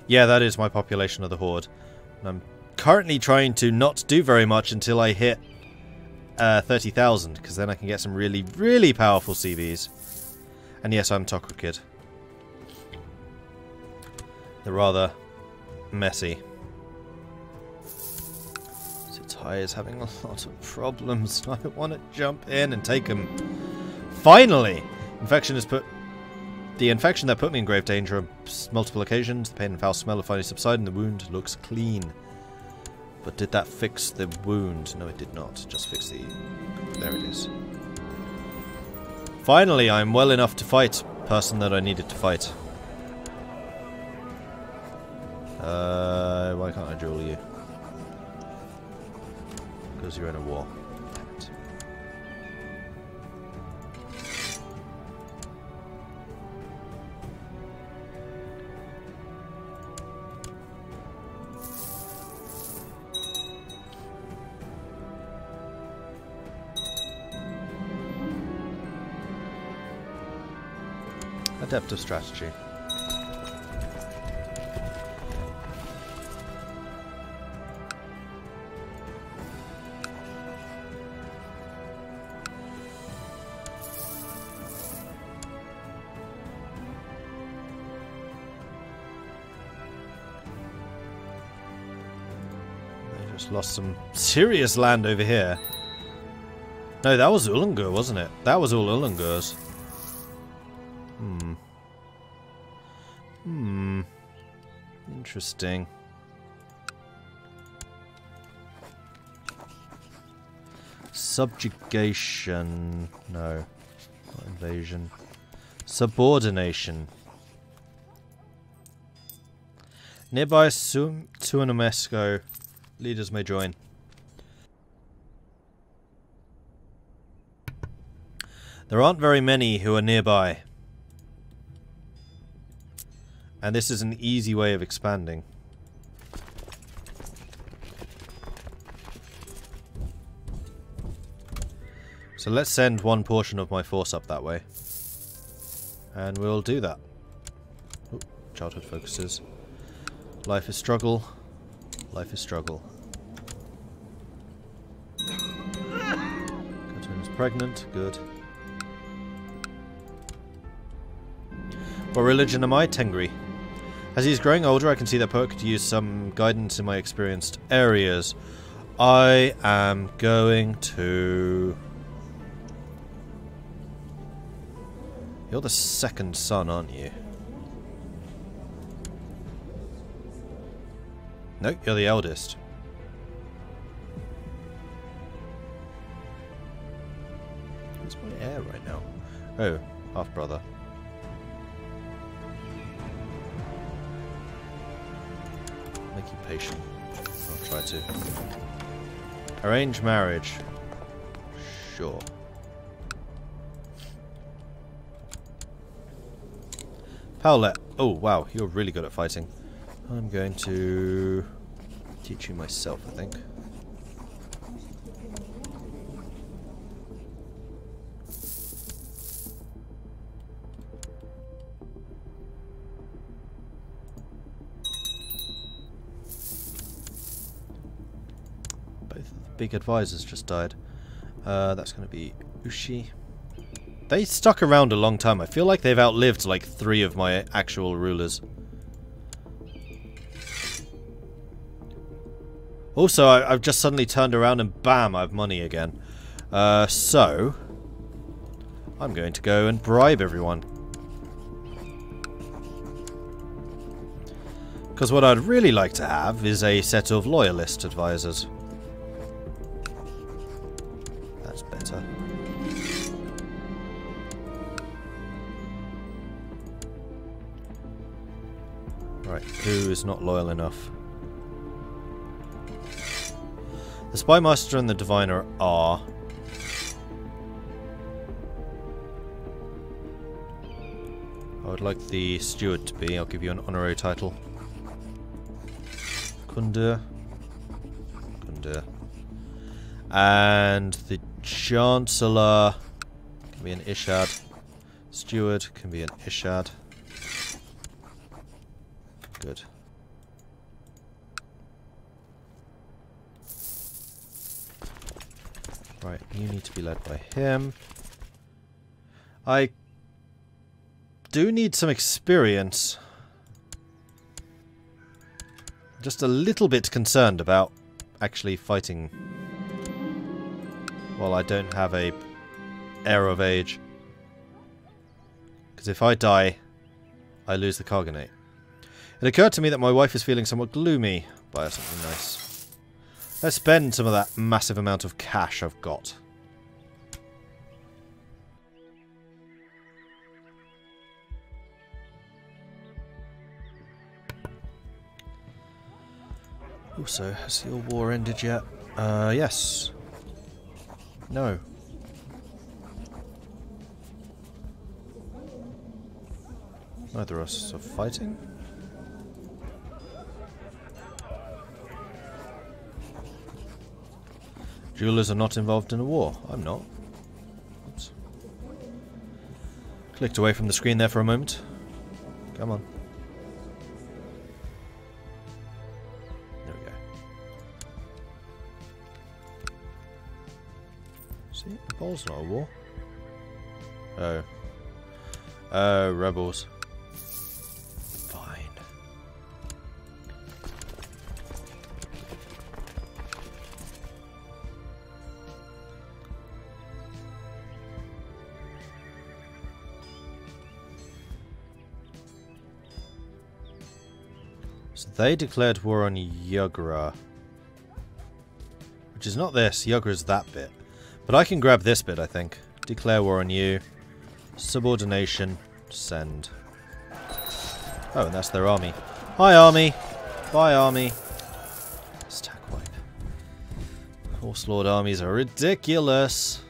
Yeah, that is my population of the Horde. And I'm currently trying to not do very much until I hit 30,000, because then I can get some really, really powerful CVs. And yes, I'm Tok'ra Kid. They're rather messy. Sitai is having a lot of problems. I want to jump in and take him. Finally! Infection has put... The infection that put me in grave danger on multiple occasions. The pain and foul smell have finally subsided and the wound looks clean. But did that fix the wound? No, it did not. Just fix the... There it is. Finally, I'm well enough to fight the person that I needed to fight. Why can't I duel you? Because you're in a war. Damn it. Adept of strategy. I just lost some serious land over here. No, that was Ulungur, wasn't it? That was all Ulungur's. Interesting. Subjugation. No. Not invasion. Subordination. Nearby Tuanamesco. Leaders may join. There aren't very many who are nearby. And this is an easy way of expanding. So let's send one portion of my force up that way. And we'll do that. Ooh, childhood focuses. Life is struggle. Life is struggle. Katun is pregnant. Good. What religion am I? Tengri. As he's growing older, I can see that poet could use some guidance in my experienced areas. I am going to... You're the second son, aren't you? No, you're the eldest. Where's my heir right now? Oh, half-brother. Make you patient. I'll try to. Arrange marriage. Sure. Paulette. Oh, wow. You're really good at fighting. I'm going to teach you myself, I think. Big advisors just died. That's going to be Ushi. They stuck around a long time. I feel like they've outlived like 3 of my actual rulers. Also, I've just suddenly turned around and bam, I have money again. So, I'm going to go and bribe everyone. Because what I'd really like to have is a set of loyalist advisors. Better. Right, who is not loyal enough? The Spy Master and the Diviner are. I would like the Steward to be. I'll give you an honorary title. Kundur. Kundur. And the Chancellor can be an Ishad. Steward can be an Ishad. Good. Right, you need to be led by him. I do need some experience. Just a little bit concerned about actually fighting while I don't have a heir of age. Because if I die, I lose the Cargonate. It occurred to me that my wife is feeling somewhat gloomy. Buy her something nice. Let's spend some of that massive amount of cash I've got. Also, has your war ended yet? Yes. No. Neither of us are fighting. Jewelers are not involved in a war. I'm not. Oops. Clicked away from the screen there for a moment. Come on. There we go. See, Nepal's not a war. Oh. Oh, rebels. Fine. So they declared war on Yugra. Which is not this. Yugra's that bit. But I can grab this bit, I think. Declare war on you. Subordination. Send. Oh, and that's their army. Hi, army. Bye, army. Stack wipe. Horse Lord armies are ridiculous.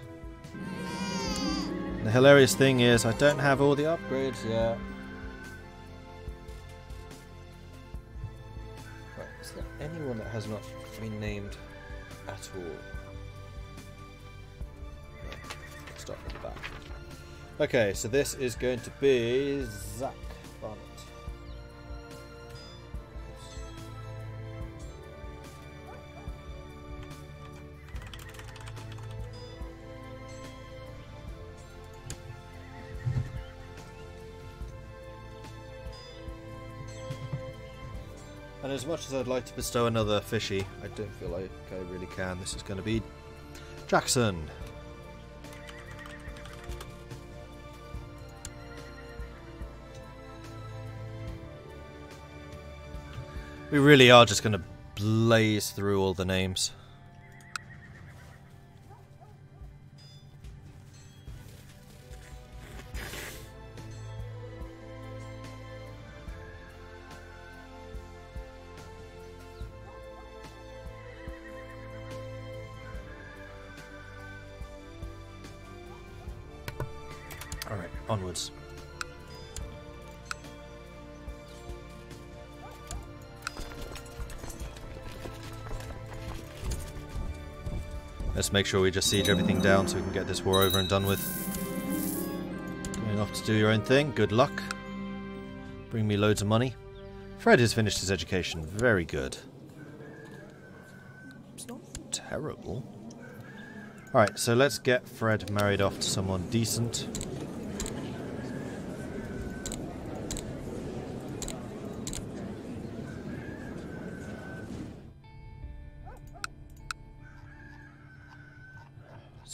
The hilarious thing is, I don't have all the upgrades yet. Right, is there anyone that has not been named at all? No. Let's start from the back. Okay, so this is going to be Zach Barnett. And as much as I'd like to bestow another fishy, I don't feel like I really can. This is going to be Jackson. We really are just going to blaze through all the names. Alright, onwards. Let's make sure we just siege everything down so we can get this war over and done with. Going off to do your own thing. Good luck. Bring me loads of money. Fred has finished his education. Very good. It's not terrible. Alright, so let's get Fred married off to someone decent.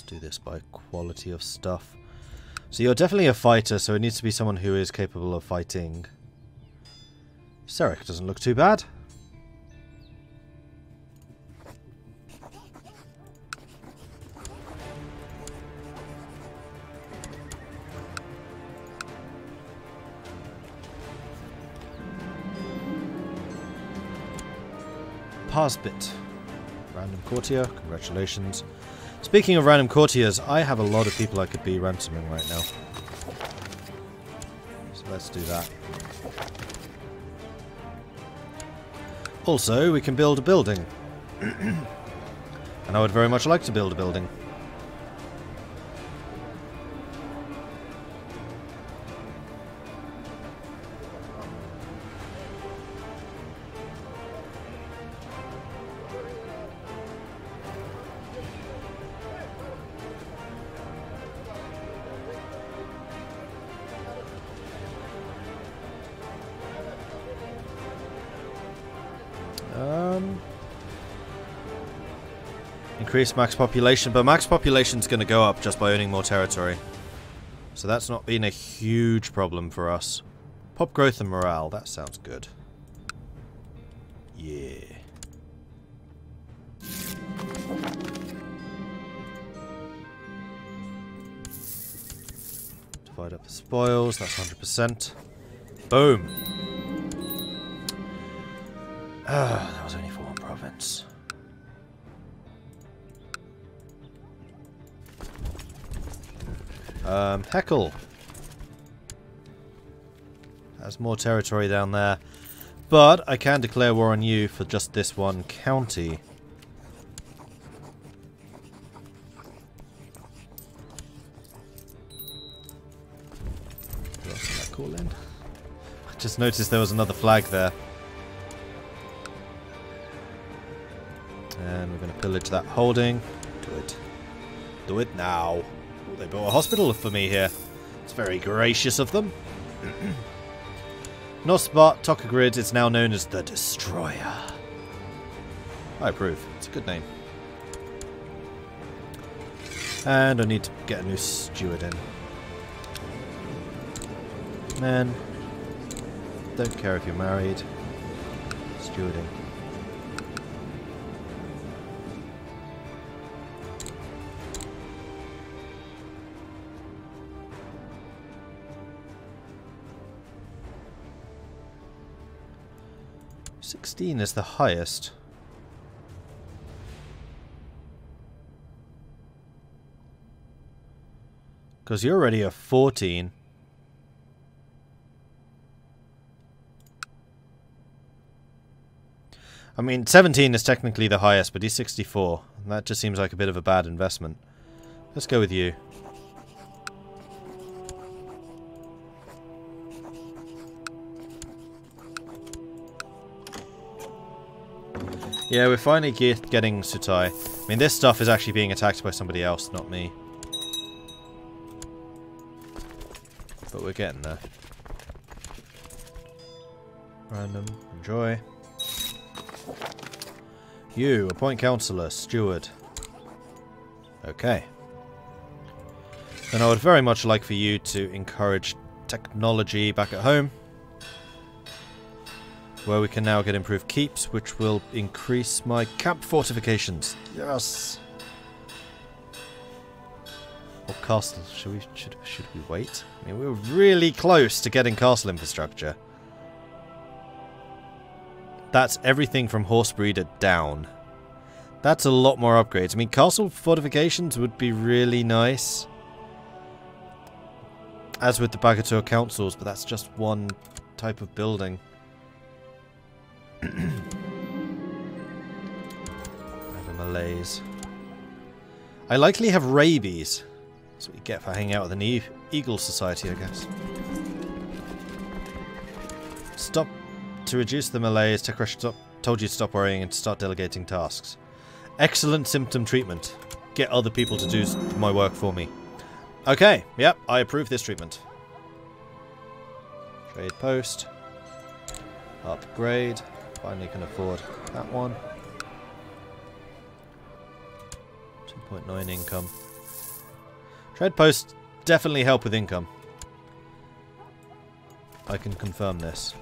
Do this by quality of stuff. So you're definitely a fighter, so it needs to be someone who is capable of fighting. Sarek doesn't look too bad. Parsbit. Random courtier, congratulations. Speaking of random courtiers, I have a lot of people I could be ransoming right now. So let's do that. Also, we can build a building. And I would very much like to build a building. increase max population, but max population's going to go up just by owning more territory. So that's not been a huge problem for us. Pop growth and morale, that sounds good. Yeah. Divide up the spoils, that's 100%. Boom! Ah, that was only for one province. Heckle has more territory down there, but I can declare war on you for just this one county. Who else can I call in? I just noticed there was another flag there. And we're going to pillage that holding. Do it. Do it now. Ooh, they built a hospital for me here. It's very gracious of them. Nosbot Tokagrid is now known as the Destroyer. I approve. It's a good name. And I need to get a new steward in. Men, don't care if you're married. Stewarding. $16 is the highest. Because you're already a 14. I mean, 17 is technically the highest, but he's 64. And that just seems like a bit of a bad investment. Let's go with you. Yeah, we're finally getting Sutai. I mean, this stuff is actually being attacked by somebody else, not me. But we're getting there. Random. Enjoy. You, appoint councillor, steward. Okay. Then I would very much like for you to encourage technology back at home. Where we can now get improved keeps, which will increase my camp fortifications. Yes! Or castle. Should we wait? I mean, we're really close to getting castle infrastructure. That's everything from horse breeder down. That's a lot more upgrades. I mean, castle fortifications would be really nice. As with the Bagatur councils, but that's just one type of building. I have a Malays. I likely have rabies. That's what you get for hanging out with an Eagle Society, I guess. Stop. To reduce the malaise, Tekresh told you to stop worrying and to start delegating tasks. Excellent symptom treatment. Get other people to do my work for me. Okay, yep, I approve this treatment. Trade post. Upgrade. Finally can afford that one. 2.9 income. Trade posts definitely help with income. I can confirm this.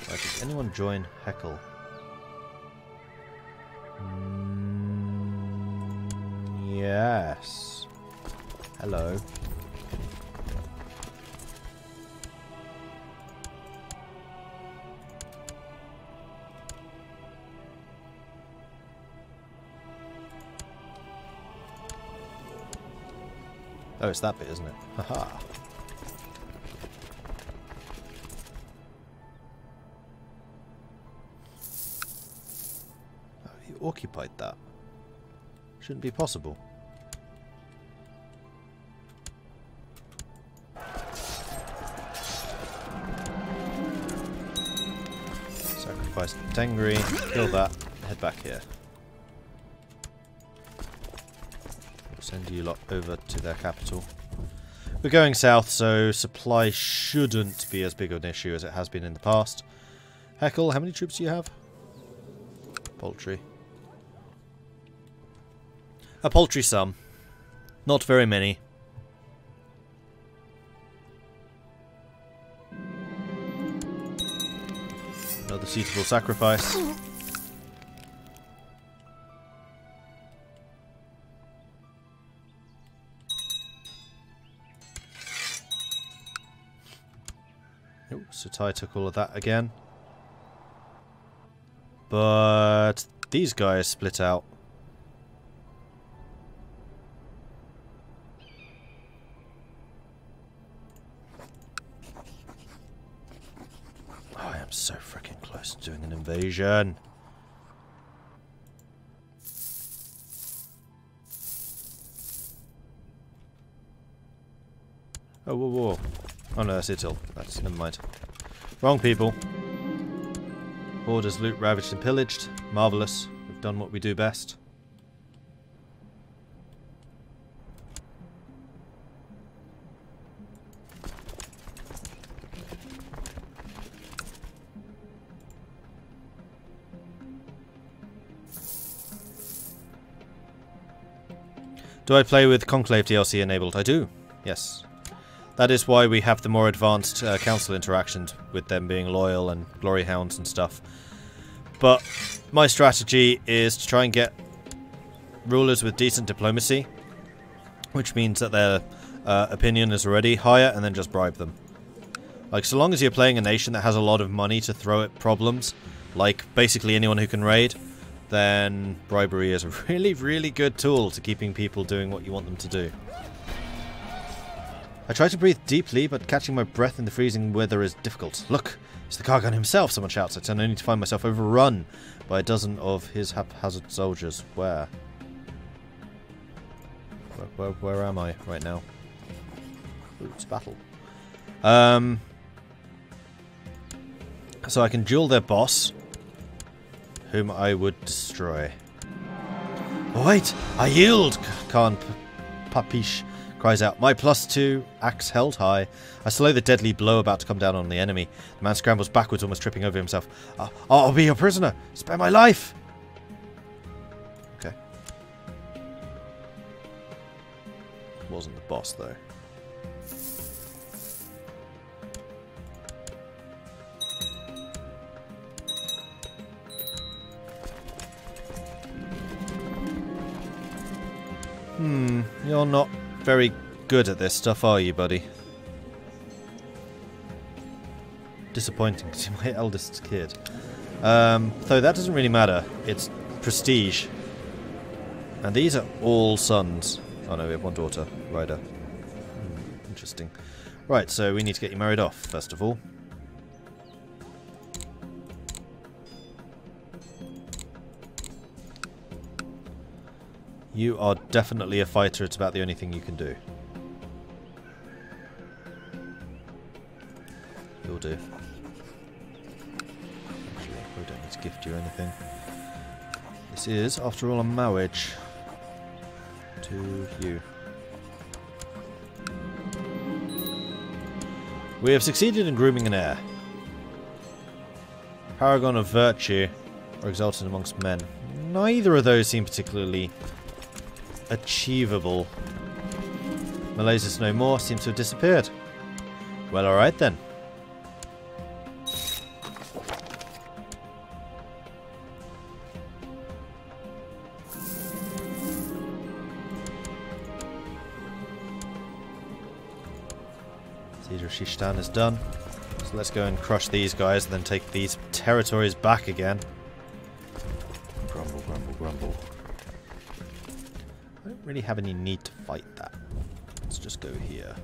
Right, did anyone join Heckle? Yes. Hello. Oh, it's that bit, isn't it? Haha. Oh, you occupied that. Shouldn't be possible. Sacrifice Tengri, kill that, head back here. Send you lot over to their capital. We're going south, so supply shouldn't be as big of an issue as it has been in the past. Heckle, how many troops do you have? Poultry. A paltry sum. Not very many. Another suitable sacrifice. Oh, so Tai took all of that again. But these guys split out. Oh, I am so freaking close to doing an invasion. Oh, whoa, whoa. Oh no, that's Itil. That's, never mind. Wrong people. Borders loot ravaged and pillaged. Marvellous. We've done what we do best. Do I play with Conclave DLC enabled? I do. Yes. That is why we have the more advanced council interactions with them being loyal and glory hounds and stuff. But my strategy is to try and get rulers with decent diplomacy, which means that their opinion is already higher, and then just bribe them. Like, so long as you're playing a nation that has a lot of money to throw at problems, like basically anyone who can raid, then bribery is a really, really good tool to keeping people doing what you want them to do. I try to breathe deeply, but catching my breath in the freezing weather is difficult. Look, it's the Kargan himself, someone shouts. I turn only to find myself overrun by a dozen of his haphazard soldiers. Where am I right now? Ooh, it's battle. So I can duel their boss, whom I would destroy. Oh, wait! I yield! Khan Papish cries out. My +2 axe held high. I slow the deadly blow about to come down on the enemy. The man scrambles backwards, almost tripping over himself. I'll be your prisoner. Spare my life. Okay. Wasn't the boss though. You're not very good at this stuff, are you, buddy? Disappointing, because you're my eldest kid. Though that doesn't really matter. It's prestige. And these are all sons. Oh no, we have one daughter. Ryder. Interesting. Right, so we need to get you married off, first of all. You are definitely a fighter. It's about the only thing you can do. You'll do. Actually, we don't need to gift you anything. This is, after all, a marriage to you. We have succeeded in grooming an heir. Paragon of virtue, or exalted amongst men. Neither of those seem particularly achievable. Malaysia's no more, seems to have disappeared. Well, alright then. Cedar Shishtan is done. So let's go and crush these guys and then take these territories back again. Grumble, grumble, grumble. I don't really have any need to fight that. Let's just go here.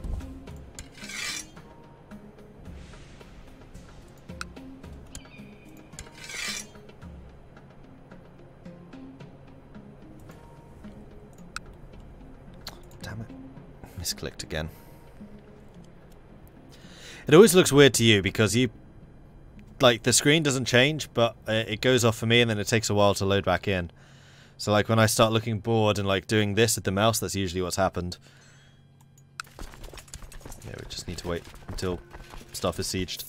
Damn it. Misclicked again. It always looks weird to you because you... like, the screen doesn't change, but it goes off for me and then it takes a while to load back in. So, like, when I start looking bored and, like, doing this with the mouse, that's usually what's happened. Yeah, we just need to wait until stuff is sieged.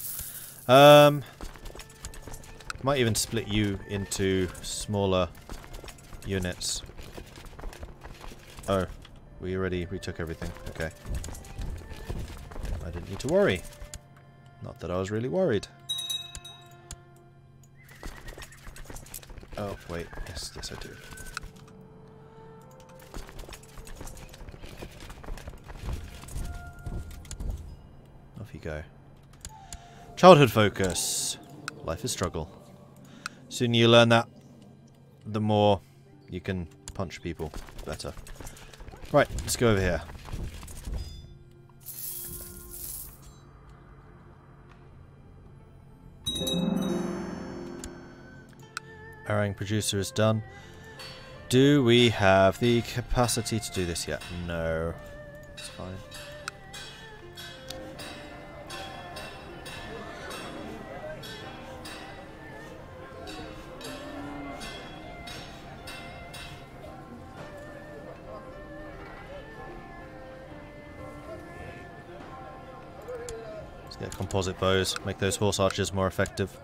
Might even split you into smaller units. Oh, we already retook everything. Okay. I didn't need to worry. Not that I was really worried. Oh, wait. Yes, yes I do. Off you go. Childhood focus. Life is struggle. Sooner you learn that, the more you can punch people better. Right, let's go over here. Arrowing producer is done. Do we have the capacity to do this yet? No. It's fine. Let's get composite bows, make those horse archers more effective.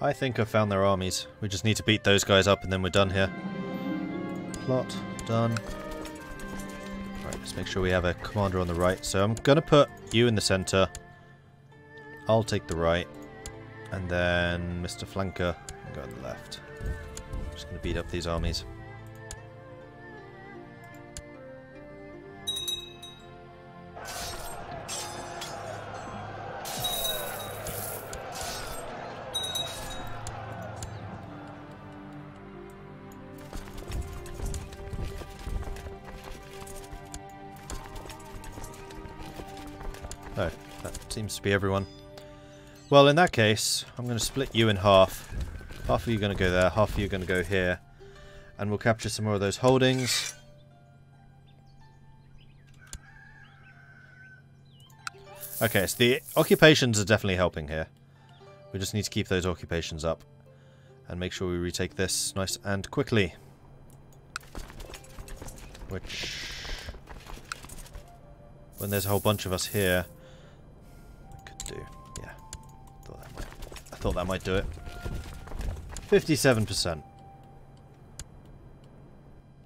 I think I've found their armies. We just need to beat those guys up and then we're done here. Plot, done. Right, let's make sure we have a commander on the right. So I'm going to put you in the center. I'll take the right. And then Mr. Flanker can go on the left. I'm just going to beat up these armies. Oh, that seems to be everyone. Well, in that case, I'm going to split you in half. Half of you are going to go there, half of you are going to go here. And we'll capture some more of those holdings. Okay, so the occupations are definitely helping here. We just need to keep those occupations up. And make sure we retake this nice and quickly. Which, when there's a whole bunch of us here, do. Yeah. I thought that might do it. 57%.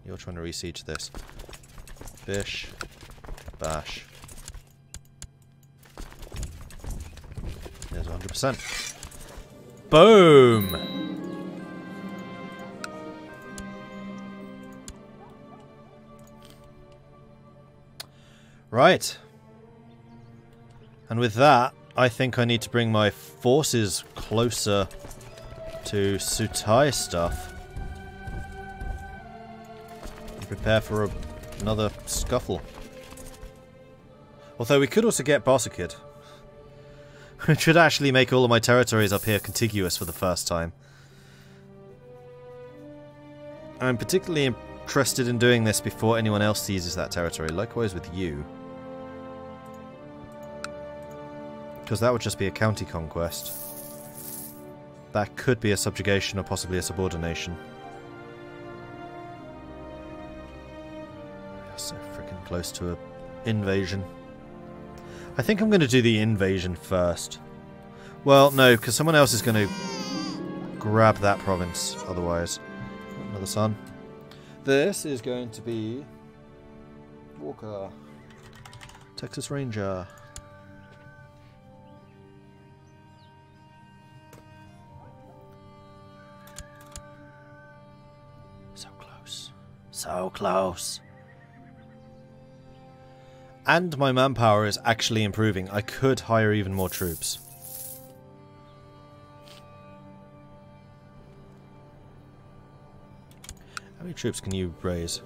You're trying to re-siege this. Bish. Bash. There's 100%. Boom! Right. And with that, I think I need to bring my forces closer to Sutai stuff. And prepare for another scuffle. Although we could also get Bossakid. Which should actually make all of my territories up here contiguous for the first time. I'm particularly interested in doing this before anyone else seizes that territory. Likewise with you. Because that would just be a county conquest. That could be a subjugation or possibly a subordination. We are so freaking close to an invasion. I think I'm going to do the invasion first. Well, no, because someone else is going to grab that province otherwise. Another son. This is going to be Walker. Texas Ranger. So close. And my manpower is actually improving. I could hire even more troops. How many troops can you raise?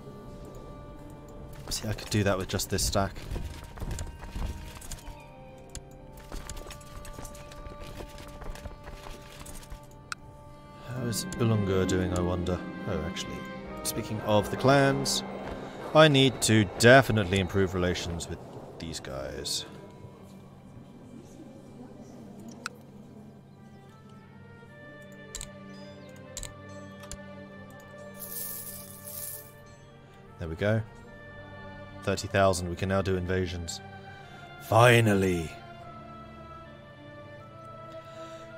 See, I could do that with just this stack. How is Ulungur doing, I wonder? Oh, actually... Speaking of the clans, I need to definitely improve relations with these guys. There we go. 30,000. We can now do invasions. Finally!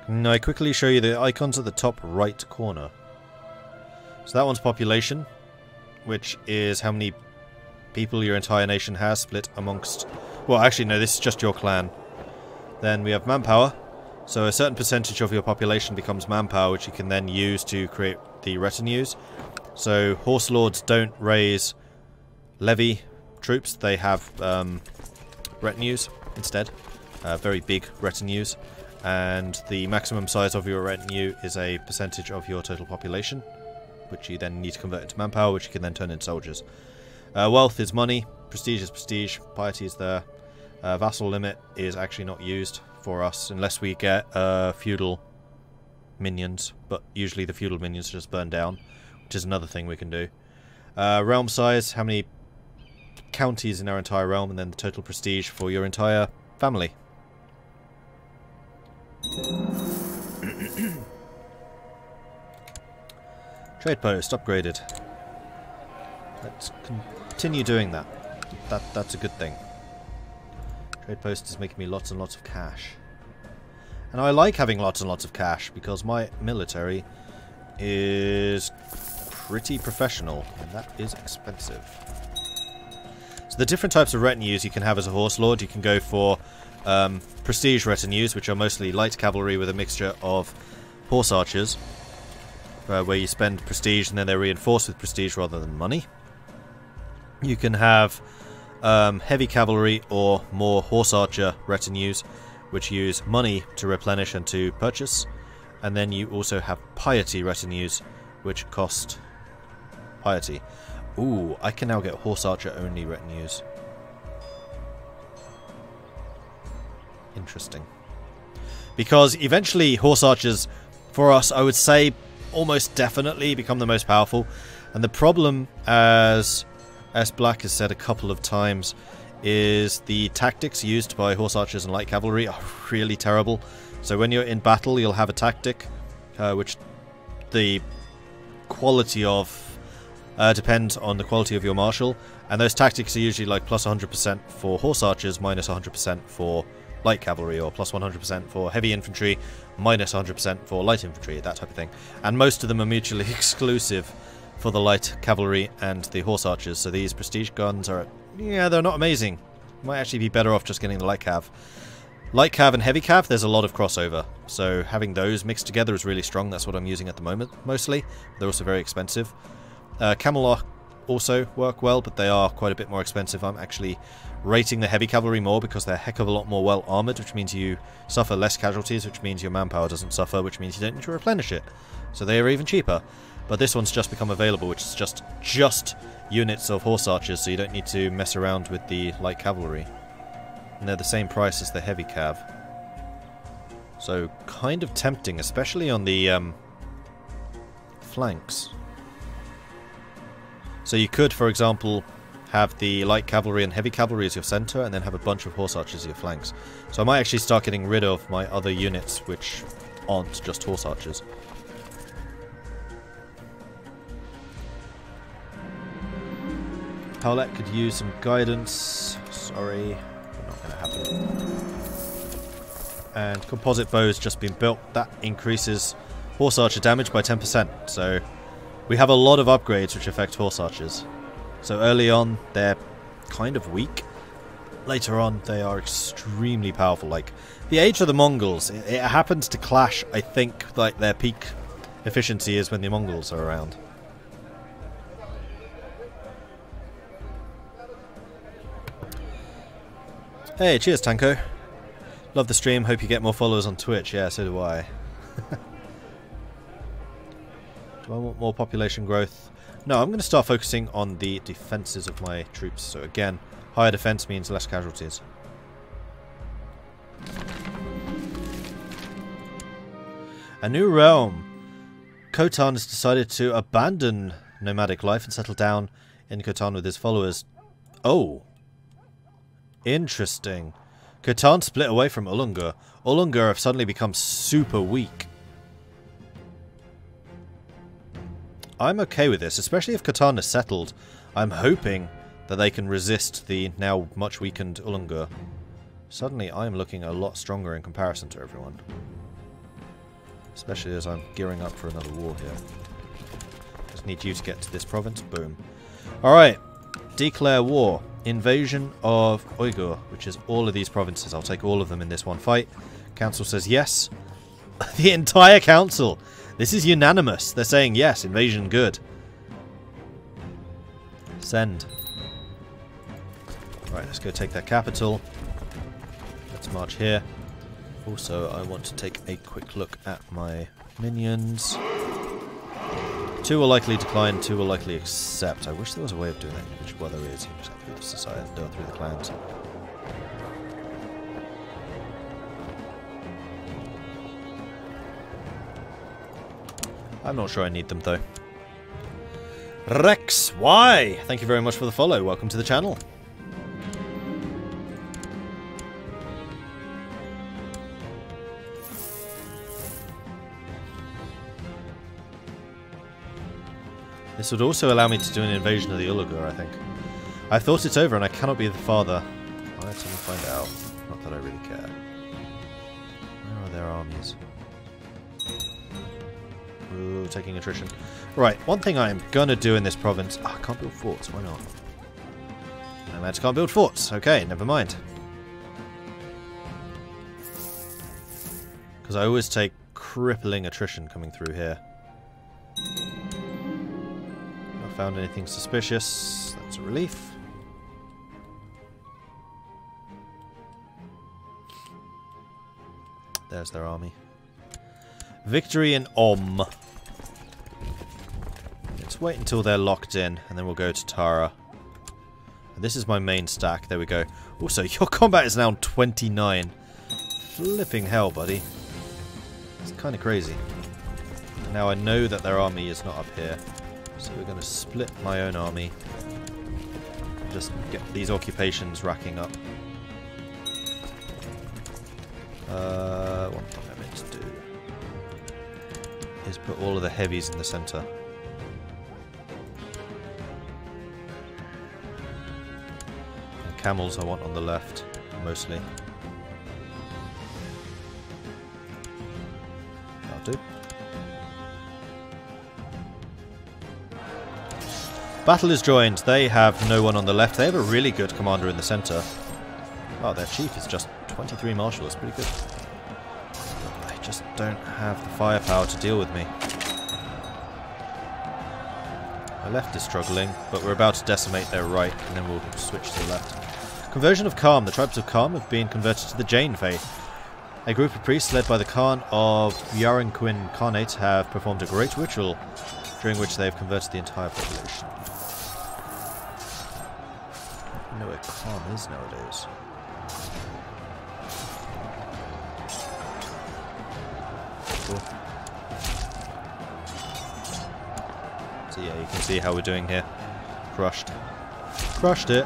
Can I quickly show you the icons at the top right corner? So that one's population, which is how many people your entire nation has split amongst... Well, actually, no, this is just your clan. Then we have manpower. So a certain percentage of your population becomes manpower, which you can then use to create the retinues. So horse lords don't raise levy troops, they have retinues instead. Very big retinues. And the maximum size of your retinue is a percentage of your total population, which you then need to convert into manpower, which you can then turn into soldiers. Wealth is money, prestige is prestige, piety is there. Vassal limit is actually not used for us unless we get feudal minions, but usually the feudal minions just burn down, which is another thing we can do. Realm size, how many counties in our entire realm, and then the total prestige for your entire family. Trade post upgraded. Let's continue doing that. That's a good thing. Trade post is making me lots and lots of cash. And I like having lots and lots of cash because my military is pretty professional, and that is expensive. So the different types of retinues you can have as a horse lord, you can go for prestige retinues, which are mostly light cavalry with a mixture of horse archers, where you spend prestige and then they're reinforced with prestige rather than money. You can have heavy cavalry or more horse archer retinues, which use money to replenish and to purchase. And then you also have piety retinues, which cost piety. Ooh, I can now get horse archer only retinues. Interesting. Because eventually horse archers, for us, I would say, almost definitely become the most powerful. And the problem, as S. Black has said a couple of times, is the tactics used by horse archers and light cavalry are really terrible. So when you're in battle, you'll have a tactic, which the quality of depends on the quality of your marshal, and those tactics are usually like plus 100% for horse archers, minus 100% for light cavalry, or plus 100% for heavy infantry, minus 100% for light infantry, that type of thing. And most of them are mutually exclusive for the light cavalry and the horse archers, so these prestige guns are, yeah, they're not amazing. Might actually be better off just getting the light cav. Light cav and heavy cav, there's a lot of crossover, so having those mixed together is really strong. That's what I'm using at the moment, mostly. They're also very expensive. Camelot also work well, but they are quite a bit more expensive. I'm actually rating the heavy cavalry more because they're a heck of a lot more well armoured, which means you suffer less casualties, which means your manpower doesn't suffer, which means you don't need to replenish it. So they are even cheaper. But this one's just become available, which is just units of horse archers, so you don't need to mess around with the light cavalry. And they're the same price as the heavy cav. So kind of tempting, especially on the flanks. So you could, for example, have the light cavalry and heavy cavalry as your center, and then have a bunch of horse archers as your flanks. So I might actually start getting rid of my other units, which aren't just horse archers. Howlett could use some guidance. Sorry, not going to happen. And composite bow's just been built. That increases horse archer damage by 10%. So we have a lot of upgrades which affect horse archers. So early on, they're kind of weak. Later on, they are extremely powerful. Like, the Age of the Mongols, it happens to clash, I think, like their peak efficiency is when the Mongols are around. Hey, cheers, Tanko. Love the stream. Hope you get more followers on Twitch. Yeah, so do I. Do I want more population growth? No, I'm going to start focusing on the defenses of my troops. So again, higher defense means less casualties. A new realm. Khotan has decided to abandon nomadic life and settle down in Khotan with his followers. Oh. Interesting. Khotan split away from Ulungur. Ulungur have suddenly become super weak. I'm okay with this, especially if Khotan is settled. I'm hoping that they can resist the now much weakened Ulungur. Suddenly I'm looking a lot stronger in comparison to everyone. Especially as I'm gearing up for another war here. Just need you to get to this province. Boom. Alright. Declare war. Invasion of Uyghur, which is all of these provinces. I'll take all of them in this one fight. Council says yes. The entire council. This is unanimous. They're saying yes. Invasion good. Send. Right, let's go take their capital. Let's march here. Also, I want to take a quick look at my minions. 2 will likely decline, 2 will likely accept. I wish there was a way of doing that, which, well, there is. You just have to through the society, do it through the clans. I'm not sure I need them, though. Rex, why? Thank you very much for the follow. Welcome to the channel. This would also allow me to do an invasion of the Ulungur, I think. I've thought it over and I cannot be the father. I'll let someone find out. Not that I really care. Where are their armies? Ooh, taking attrition. Right, one thing I am gonna do in this province... Oh, I can't build forts, why not? I just can't build forts. Okay, never mind. Because I always take crippling attrition coming through here. Not found anything suspicious. That's a relief. There's their army. Victory in Om. Let's wait until they're locked in, and then we'll go to Tara. And this is my main stack. There we go. Also, your combat is now 29. Flipping hell, buddy. It's kind of crazy. Now I know that their army is not up here, so we're going to split my own army. Just get these occupations racking up. What I'm meant to do is put all of the heavies in the center. And camels I want on the left, mostly. That'll do. Battle is joined. They have no one on the left. They have a really good commander in the center. Oh, their chief is just 23 marshal. That's pretty good. They just don't have the firepower to deal with me. My left is struggling, but we're about to decimate their right, and then we'll switch to the left. Conversion of Kham. The tribes of Kham have been converted to the Jain faith. A group of priests led by the Khan of Yaranquin Khanate have performed a great ritual, during which they have converted the entire population. I don't know where Kham is nowadays. Cool. So yeah, you can see how we're doing here. Crushed. Crushed it.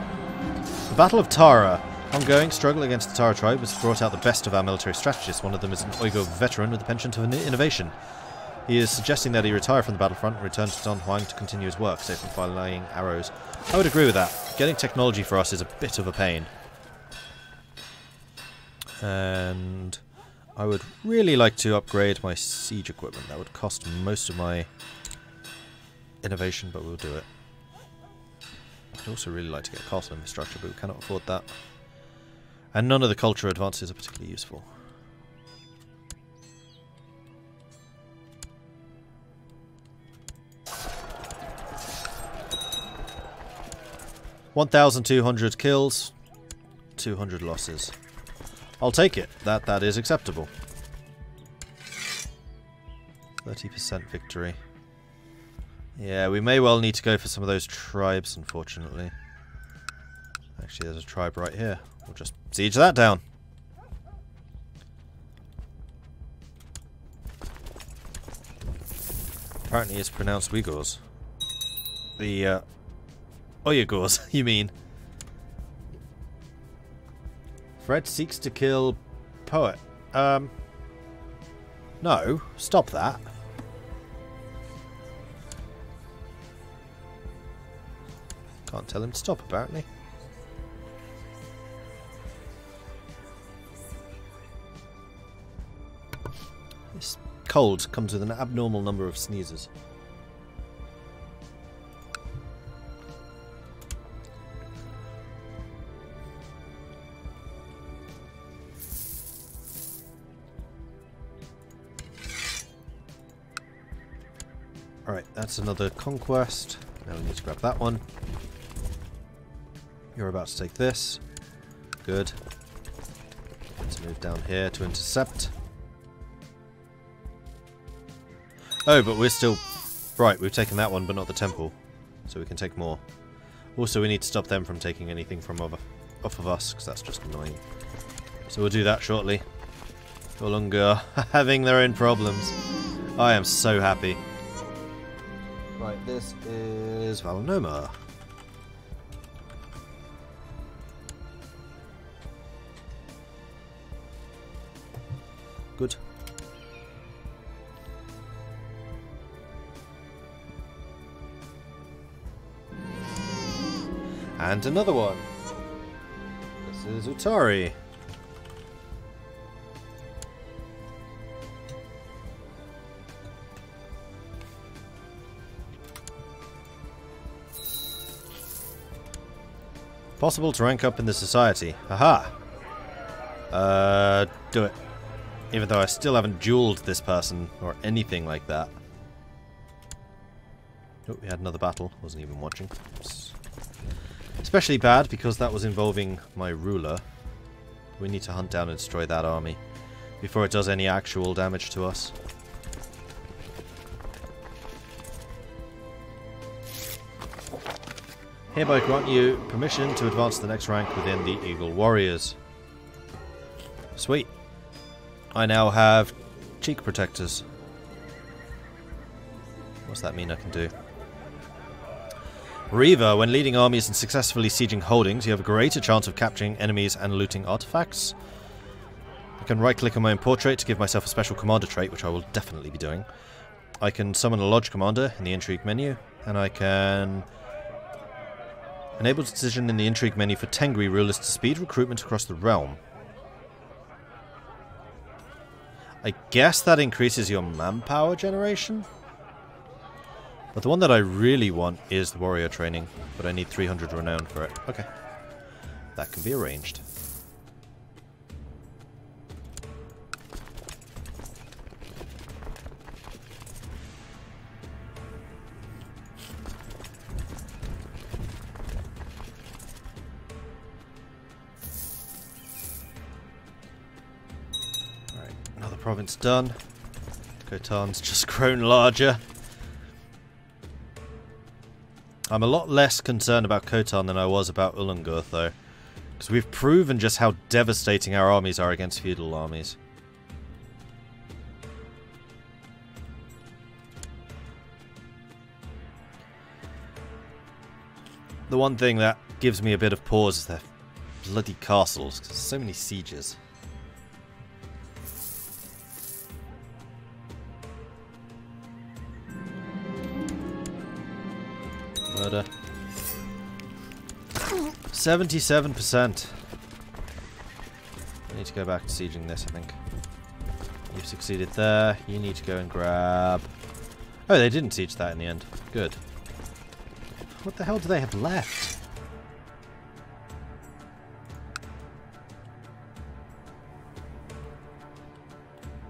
The Battle of Tara. Ongoing struggle against the Tara tribe has brought out the best of our military strategists. One of them is an Uyghur veteran with a penchant of innovation. He is suggesting that he retire from the battlefront and return to Don Huang to continue his work, safe from flying arrows. I would agree with that. Getting technology for us is a bit of a pain. And I would really like to upgrade my siege equipment. That would cost most of my innovation, but we'll do it. I'd also really like to get castle infrastructure, but we cannot afford that. And none of the culture advances are particularly useful. $1,200 kills, 200 losses. I'll take it. That is acceptable. 30% victory. Yeah, we may well need to go for some of those tribes, unfortunately. Actually, there's a tribe right here. We'll just siege that down. Apparently it's pronounced Uyghurs. The, Uyghurs, you mean. Fred seeks to kill Poet. No, stop that. Can't tell him to stop, apparently. This cold comes with an abnormal number of sneezes. Alright, that's another conquest. Now we need to grab that one. You're about to take this. Good. Let's move down here to intercept. Oh, but we're still... Right, we've taken that one, but not the temple. So we can take more. Also, we need to stop them from taking anything from off of us, because that's just annoying. So we'll do that shortly. No longer having their own problems. I am so happy. Right, this is Valinoma. Good. And another one. This is Utari. Possible to rank up in the society. Haha. Do it. Even though I still haven't dueled this person or anything like that. Oh, we had another battle. Wasn't even watching. Oops. Especially bad because that was involving my ruler. We need to hunt down and destroy that army before it does any actual damage to us. Hereby grant you permission to advance to the next rank within the Eagle Warriors. Sweet. I now have cheek protectors. What's that mean I can do? Reaver, when leading armies and successfully sieging holdings, you have a greater chance of capturing enemies and looting artifacts. I can right-click on my own portrait to give myself a special commander trait, which I will definitely be doing. I can summon a lodge commander in the intrigue menu, and I can enable decision in the intrigue menu for Tengri rulers to speed recruitment across the realm. I guess that increases your manpower generation? But the one that I really want is the warrior training, but I need 300 renown for it. Okay. That can be arranged. Alright, another province done. Khotan's just grown larger. I'm a lot less concerned about Khotan than I was about Ulungur, though. Because we've proven just how devastating our armies are against feudal armies. The one thing that gives me a bit of pause is their bloody castles, because there's so many sieges. Murder. 77%. I need to go back to sieging this, I think. You've succeeded there. You need to go and grab... Oh, they didn't siege that in the end. Good. What the hell do they have left?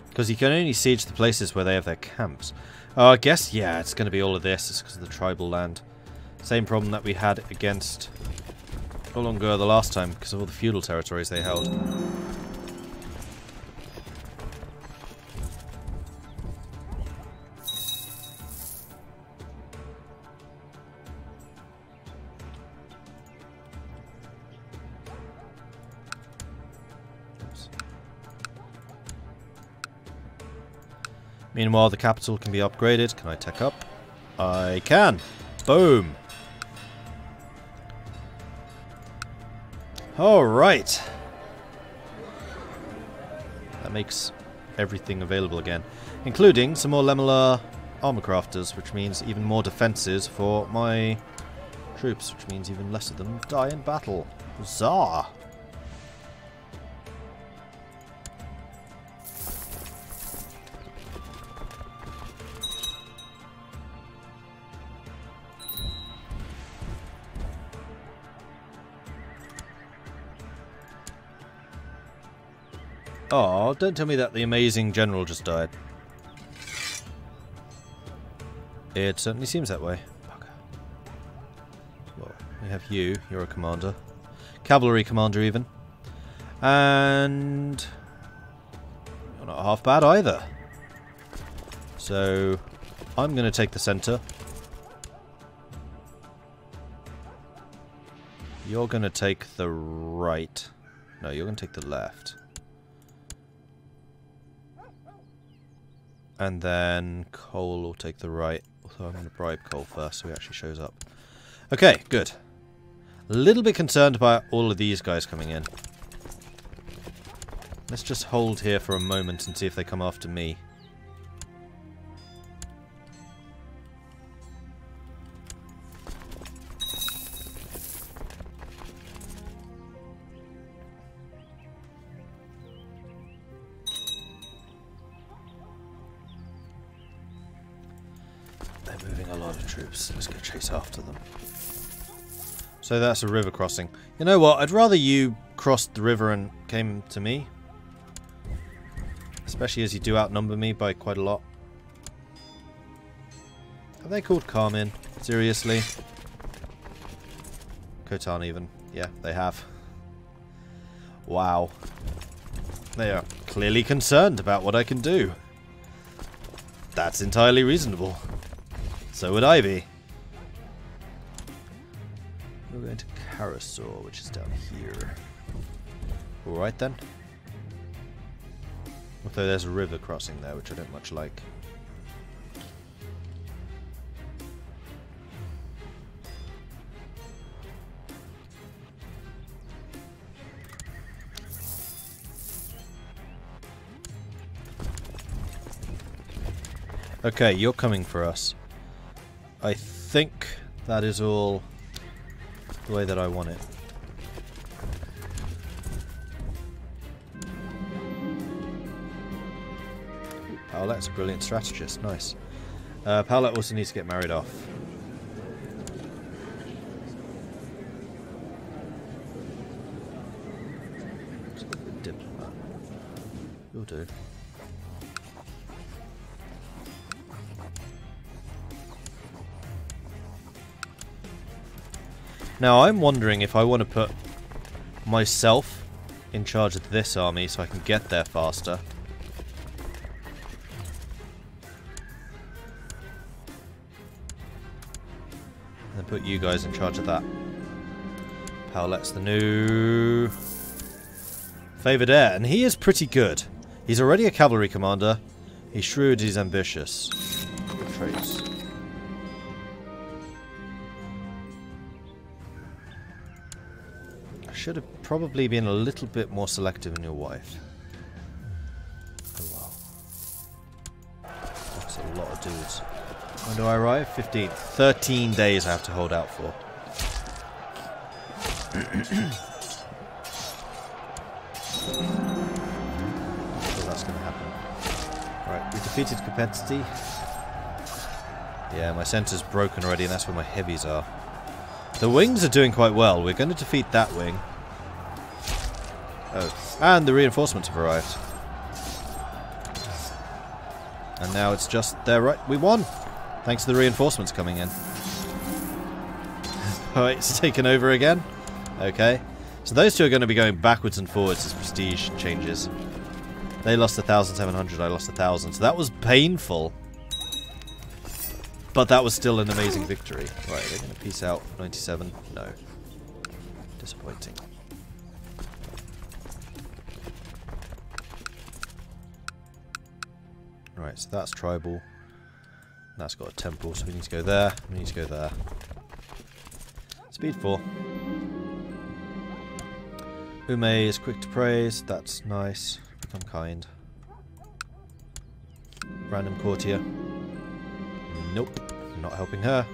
Because you can only siege the places where they have their camps. Oh, I guess, yeah, it's going to be all of this. It's because of the tribal land. Same problem that we had against Ulungur the last time, because of all the feudal territories they held. Oops. Meanwhile, the capital can be upgraded. Can I tech up? I can! Boom! Alright. That makes everything available again. Including some more Lemular armor crafters, which means even more defenses for my troops, which means even less of them die in battle. Huzzah! Oh, don't tell me that the amazing general just died. It certainly seems that way. Well, we have you. You're a commander. Cavalry commander, even. And you're not half bad either. So, I'm going to take the center. You're going to take the right. No, you're going to take the left. And then Cole will take the right. So I'm going to bribe Cole first so he actually shows up. Okay, good. A little bit concerned about all of these guys coming in. Let's just hold here for a moment and see if they come after me. Let's go chase after them. So that's a river crossing. You know what? I'd rather you crossed the river and came to me. Especially as you do outnumber me by quite a lot. Have they called Carmin? Seriously? Khotan even. Yeah, they have. Wow. They are clearly concerned about what I can do. That's entirely reasonable. So would I be. We're going to Carousel, which is down here. Alright then. Although there's a river crossing there, which I don't much like. Okay, you're coming for us. I think that is all the way that I want it. Paulette's a brilliant strategist, nice. Paulette also needs to get married off. Diplomat. You'll do. Now, I'm wondering if I want to put myself in charge of this army so I can get there faster. And then put you guys in charge of that. Paulette's the new favoured heir, and he is pretty good. He's already a cavalry commander. He's shrewd, he's ambitious. Good traits. Should have probably been a little bit more selective in your wife. Oh well. That's a lot of dudes. When do I arrive? 15th. 13 days I have to hold out for. So that's going to happen. Right, we defeated Capacity. Yeah, my center's broken already and that's where my heavies are. The wings are doing quite well. We're going to defeat that wing. Oh, and the reinforcements have arrived. And now it's just there, right? We won! Thanks to the reinforcements coming in. Alright, it's taken over again. Okay. So those two are going to be going backwards and forwards as prestige changes. They lost 1,700, I lost 1,000. So that was painful. But that was still an amazing victory. Right, they're going to peace out. 97. No. Disappointing. Right, so that's tribal. That's got a temple, so we need to go there. We need to go there. Speed 4. Ume is quick to praise. That's nice. Become kind. Random courtier. Nope. Not helping her.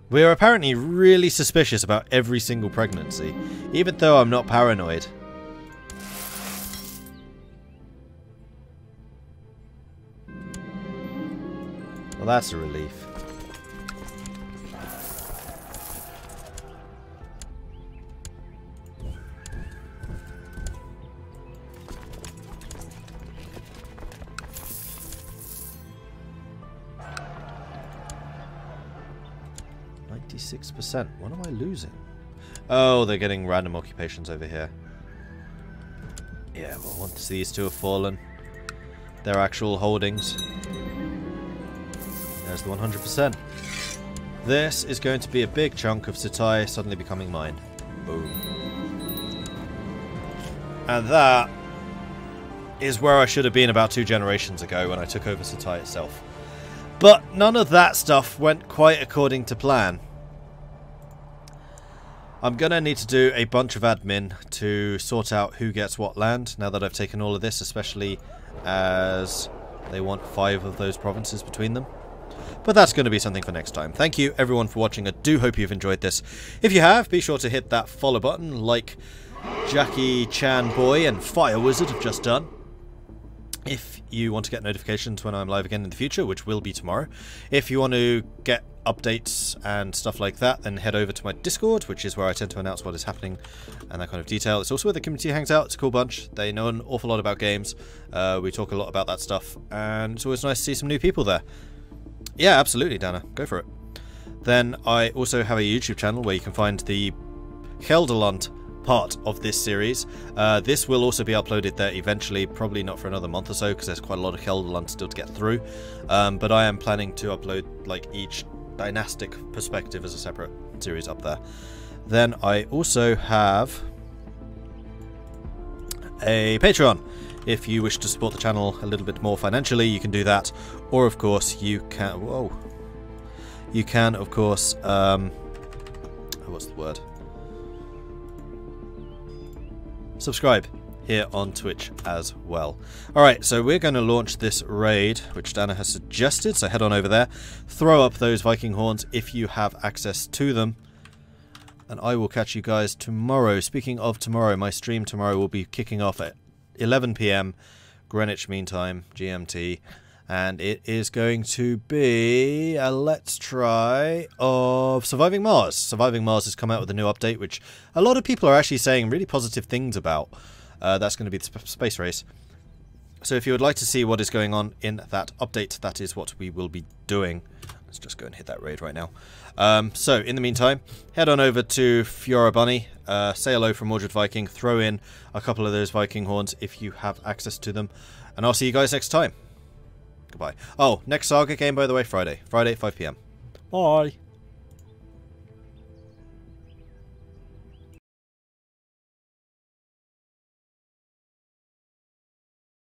We're apparently really suspicious about every single pregnancy, even though I'm not paranoid. Well, that's a relief. %. What am I losing? Oh, they're getting random occupations over here. Yeah, well, once these two have fallen, their actual holdings. There's the 100%. This is going to be a big chunk of Satai suddenly becoming mine. Boom. And that is where I should have been about 2 generations ago when I took over Satai itself. But none of that stuff went quite according to plan. I'm going to need to do a bunch of admin to sort out who gets what land, now that I've taken all of this, especially as they want 5 of those provinces between them. But that's going to be something for next time. Thank you everyone for watching. I do hope you've enjoyed this. If you have, be sure to hit that follow button like Jackie Chan Boy and Fire Wizard have just done. If you want to get notifications when I'm live again in the future, which will be tomorrow. If you want to get updates and stuff like that, then head over to my Discord, which is where I tend to announce what is happening and that kind of detail. It's also where the community hangs out. It's a cool bunch. They know an awful lot about games. We talk a lot about that stuff, and it's always nice to see some new people there. Yeah, absolutely, Dana. Go for it. Then I also have a YouTube channel where you can find the Gelderland part of this series. This will also be uploaded there eventually, probably not for another month or so, because there's quite a lot of Gelderland still to get through. But I am planning to upload like each dynastic perspective as a separate series up there. Then I also have a Patreon. If you wish to support the channel a little bit more financially, you can do that. Or of course you can... Whoa. You can, of course... what's the word? Subscribe here on Twitch as well. Alright, so we're going to launch this raid, which Dana has suggested, so head on over there. Throw up those Viking horns if you have access to them. And I will catch you guys tomorrow. Speaking of tomorrow, my stream tomorrow will be kicking off at 11 PM Greenwich Mean Time, GMT. And it is going to be a let's try of Surviving Mars. Surviving Mars has come out with a new update, which a lot of people are actually saying really positive things about. That's going to be the space race. So if you would like to see what is going on in that update, that is what we will be doing. Let's just go and hit that raid right now. So in the meantime, head on over to Fiora Bunny, say hello from Mordred Viking, throw in a couple of those Viking horns if you have access to them, and I'll see you guys next time. Goodbye. Oh, next Saga game, by the way, Friday. Friday, 5 PM. Bye.